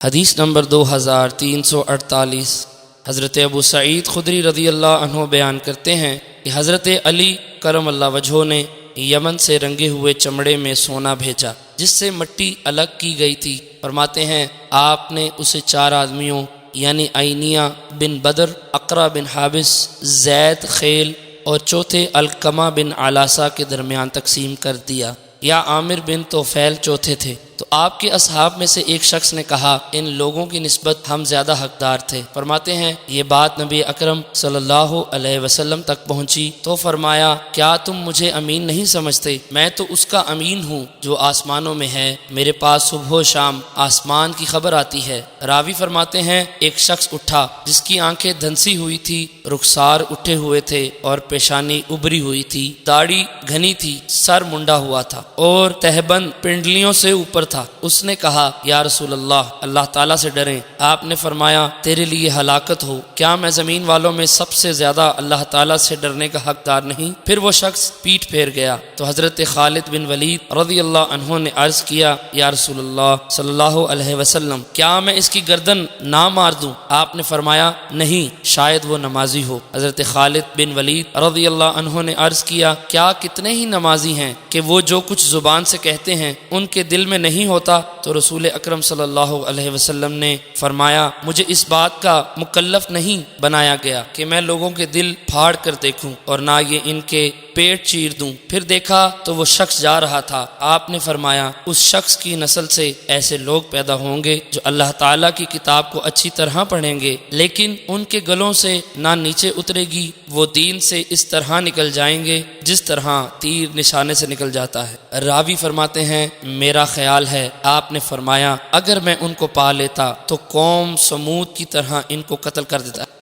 حدیث نمبر 2348۔ حضرت ابو سعید خدری رضی اللہ عنہ بیان کرتے ہیں کہ حضرت علی کرم اللہ وجہہ نے یمن سے رنگے ہوئے چمڑے میں سونا بھیجا جس سے مٹی الگ کی گئی تھی۔ فرماتے ہیں آپ نے اسے 4 آدمیوں یعنی عینیہ بن بدر، اقرا بن حابس، زید خیل اور چوتھے القمہ بن علاسہ کے درمیان تقسیم کر دیا، یا عامر بن طفیل چوتھے تھے۔ تو آپ کے اصحاب میں سے ایک شخص نے کہا ان لوگوں کی نسبت ہم زیادہ حقدار تھے۔ فرماتے ہیں یہ بات نبی اکرم صلی اللہ علیہ وسلم تک پہنچی تو فرمایا کیا تم مجھے امین نہیں سمجھتے؟ میں تو اس کا امین ہوں جو آسمانوں میں ہے، میرے پاس صبح و شام آسمان کی خبر آتی ہے۔ راوی فرماتے ہیں ایک شخص اٹھا جس کی آنکھیں دھنسی ہوئی تھی، رخسار اٹھے ہوئے تھے اور پیشانی ابری ہوئی تھی، داڑھی گھنی تھی، سر منڈا ہوا تھا اور تہبند پنڈلیوں سے اوپر تھا۔ اس نے کہا یا رسول اللہ، اللہ تعالیٰ سے ڈریں۔ آپ نے فرمایا تیرے لیے ہلاکت ہو، کیا میں زمین والوں میں سب سے زیادہ اللہ تعالیٰ سے ڈرنے کا حقدار نہیں؟ پھر وہ شخص پیٹھ پھیر گیا تو حضرت خالد بن ولید رضی اللہ عنہ نے عرض کیا یا رسول اللہ صلی اللہ علیہ وسلم، کیا میں اس کی گردن نہ مار دوں؟ آپ نے فرمایا نہیں، شاید وہ نمازی ہو۔ حضرت خالد بن ولید رضی اللہ عنہ نے عرض کیا کیا کتنے ہی نمازی ہیں کہ وہ جو کچھ زبان سے کہتے ہیں ان کے دل میں نہیں ہوتا؟ تو رسول اکرم صلی اللہ علیہ وسلم نے فرمایا مجھے اس بات کا مکلف نہیں بنایا گیا کہ میں لوگوں کے دل پھاڑ کر دیکھوں اور نہ یہ ان کے پیٹ چیر دوں۔ پھر دیکھا تو وہ شخص جا رہا تھا۔ آپ نے فرمایا اس شخص کی نسل سے ایسے لوگ پیدا ہوں گے جو اللہ تعالیٰ کی کتاب کو اچھی طرح پڑھیں گے لیکن ان کے گلوں سے نہ نیچے اترے گی، وہ دین سے اس طرح نکل جائیں گے جس طرح تیر نشانے سے نکل جاتا ہے۔ راوی فرماتے ہیں میرا خیال ہے آپ نے فرمایا اگر میں ان کو پا لیتا تو قوم سمود کی طرح ان کو قتل کر دیتا۔